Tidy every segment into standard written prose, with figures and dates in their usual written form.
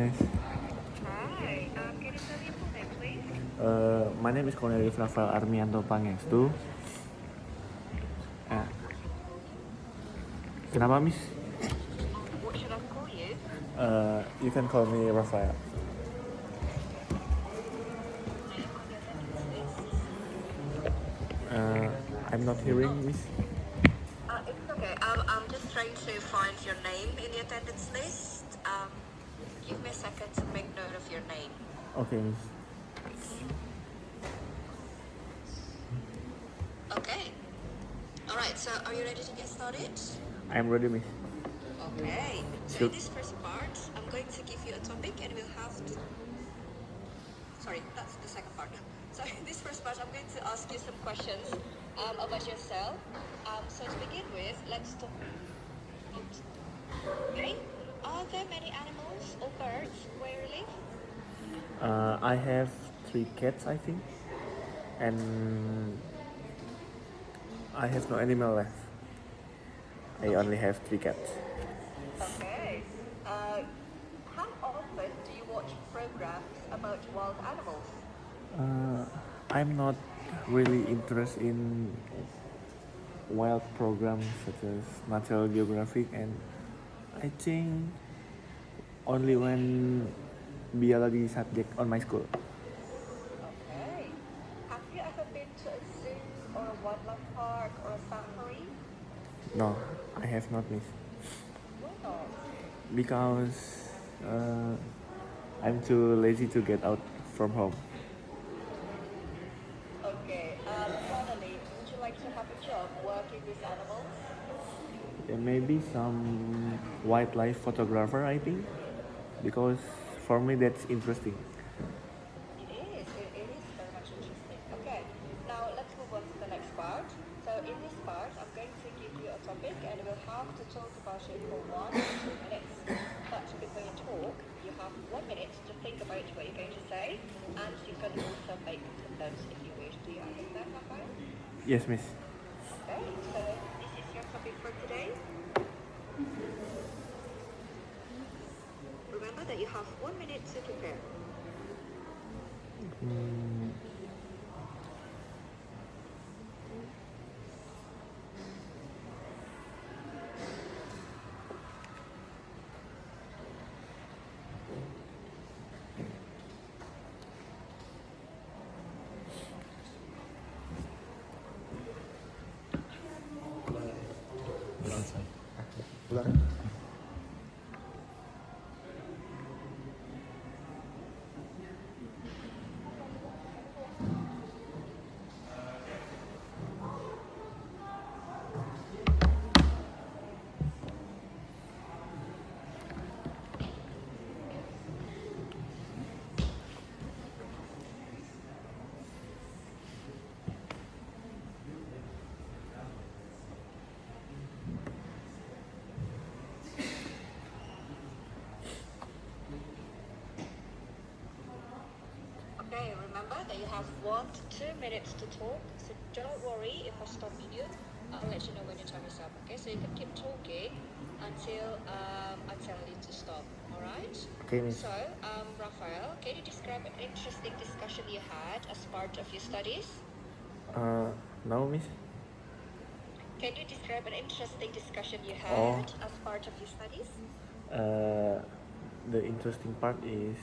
Miss. Hi. Can you tell me your full name, please? My name is Cornelius Rafael Armianto Pangestu. Uh, Kenapa, Miss? What should I call you? You can call me Rafael. I look on your attendance list. I'm not hearing, Miss. It's okay. I'm just trying to find your name in the attendance list. Give me a second to make note of your name. Okay, Miss. Okay. All right. So, are you ready to get started? I'm ready, Miss. Okay. So, Sure. in this first part, I'm going to give you a topic, and we'll have to. Sorry, that's the second part. So, in this first part, I'm going to ask you some questions about yourself. So, to begin with, let's talk. Okay. Are there many animals or birds where you live? I have 3 cats, I think, and I have no animal left. I only have 3 cats. Okay. How often do you watch programs about wild animals? I'm not really interested in wild programs such as Natural Geographic, and I think only when biology subject on my school. Okay. Have you ever been to a zoo or a wildlife park or a safari? No, I have not, Miss. Why not? Because I'm too lazy to get out from home. Okay. Finally, would you like to have a job working with animals? And maybe some wildlife photographer, I think, because for me that's interesting. It is. It is very much interesting. Okay. Now let's move on to the next part. So in this part, I'm going to give you a topic, and we'll have to talk about it for 1 to 2 minutes. But before you talk, you have 1 minute to think about what you're going to say, and you can also make some notes if you wish. Do you understand, Rafael? Yes, Miss. Okay. So this is your topic for today. Remember that you have 1 minute to prepare. Okay, remember that you have 1 to 2 minutes to talk, so don't worry if I stop you. I'll let you know when your time is up, okay? So you can keep talking until I tell you to stop, alright? Okay, Miss. So, Rafael, can you describe an interesting discussion you had as part of your studies? No, Miss. Can you describe an interesting discussion you Oh. had as part of your studies? The interesting part is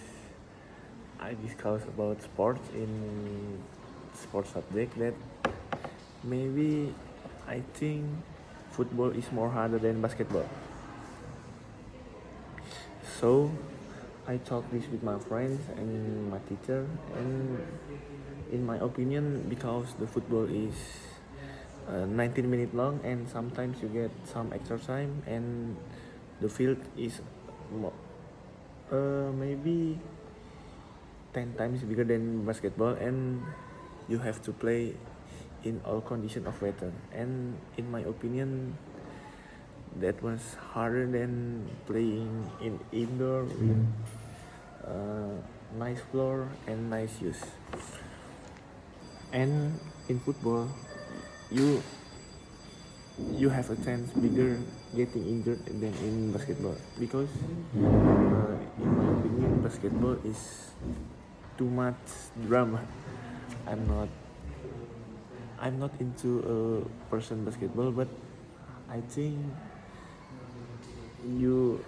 I discuss about sports in sports subject that maybe I think football is more harder than basketball. So I talk this with my friends and my teacher, and in my opinion, because the football is 19 minutes long and sometimes you get some extra time, and the field is maybe 10 times bigger than basketball, and you have to play in all conditions of weather, and in my opinion that was harder than playing in indoor with nice floor and nice shoes. And in football you have a chance bigger getting injured than in basketball, because in my opinion basketball is too much drama. I'm not I'm not into a person basketball, but I think you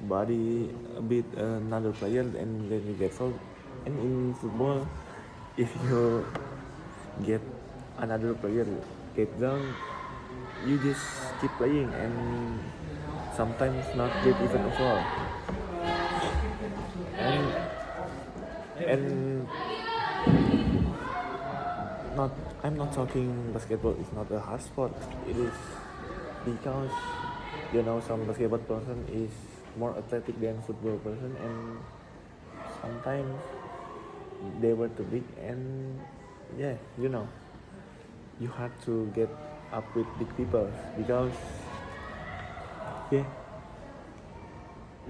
body a bit another player and then you get fouled. And in football, if you get another player get down, you just keep playing and sometimes not get even a foul. And not I'm not talking basketball is not a hard sport. It is because some basketball person is more athletic than football person, and sometimes they were too big, and yeah, you have to get up with big people because yeah,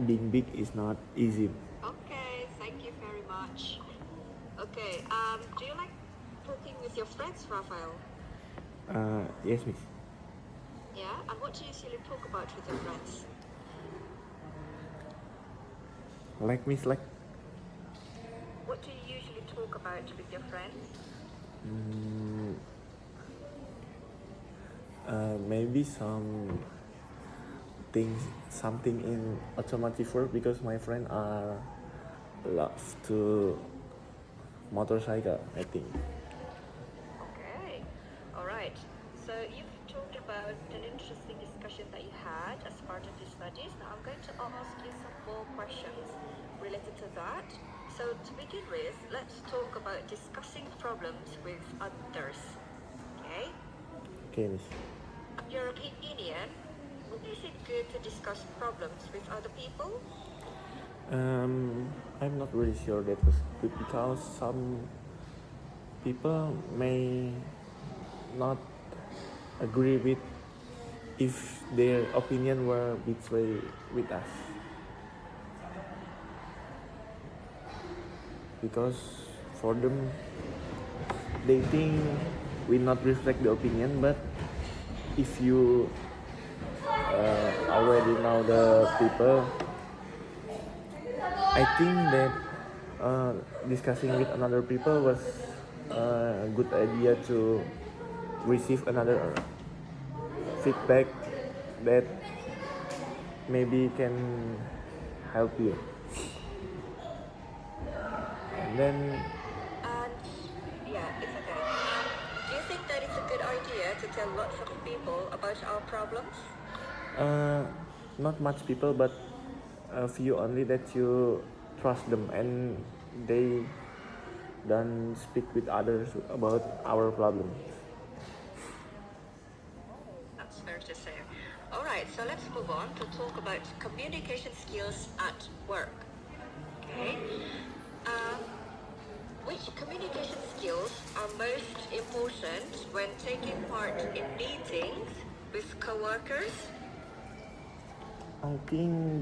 being big is not easy. Okay, thank you very much. Okay, do you like talking with your friends, Raphael? Yes, miss. Yeah, and what do you usually talk about with your friends? Like miss, like What do you usually talk about with your friends? maybe something in automotive work because my friend are love to motorcycle, I think. Okay, all right. So you've talked about an interesting discussion that you had as part of the studies. Now I'm going to ask you some more questions related to that. So to begin with, let's talk about discussing problems with others. Okay? Okay, miss. Your opinion, is it good to discuss problems with other people? I'm not really sure that was good because some people may not agree with if their opinion were betrayed with us, because for them they think we not reflect the opinion, but if you already know the people, I think that discussing with another people was a good idea to receive another feedback that maybe can help you. And then And yeah, it's okay. Do you think that it's a good idea to tell lots of people about our problems? not much people, but a few only that you trust them and they don't speak with others about our problems. That's fair to say. All right, so let's move on to talk about communication skills at work. Okay. Which communication skills are most important when taking part in meetings with coworkers? I think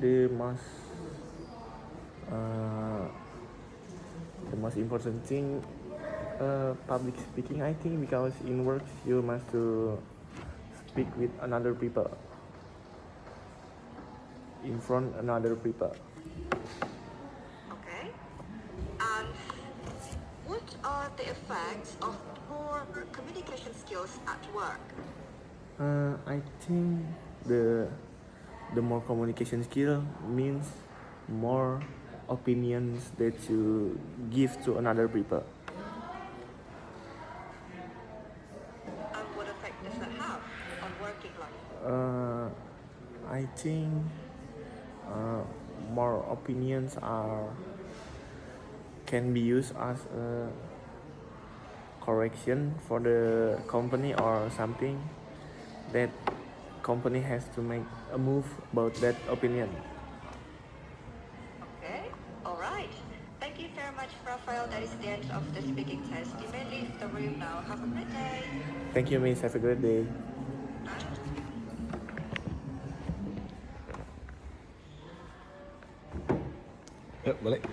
uh, the most important thing, public speaking. I think because in work you must to speak with another people in front another people. Okay. And what are the effects of poor communication skills at work? I think the more communication skill means more opinions that you give to another people. And what effect does that have on working life? I think more opinions can be used as a correction for the company or something that company has to make a move about that opinion. Okay. All right. Thank you very much, Raphael. That is the end of the speaking test. You may leave the room now. Have a great day. Thank you, miss. Have a great day. Yuk, balik.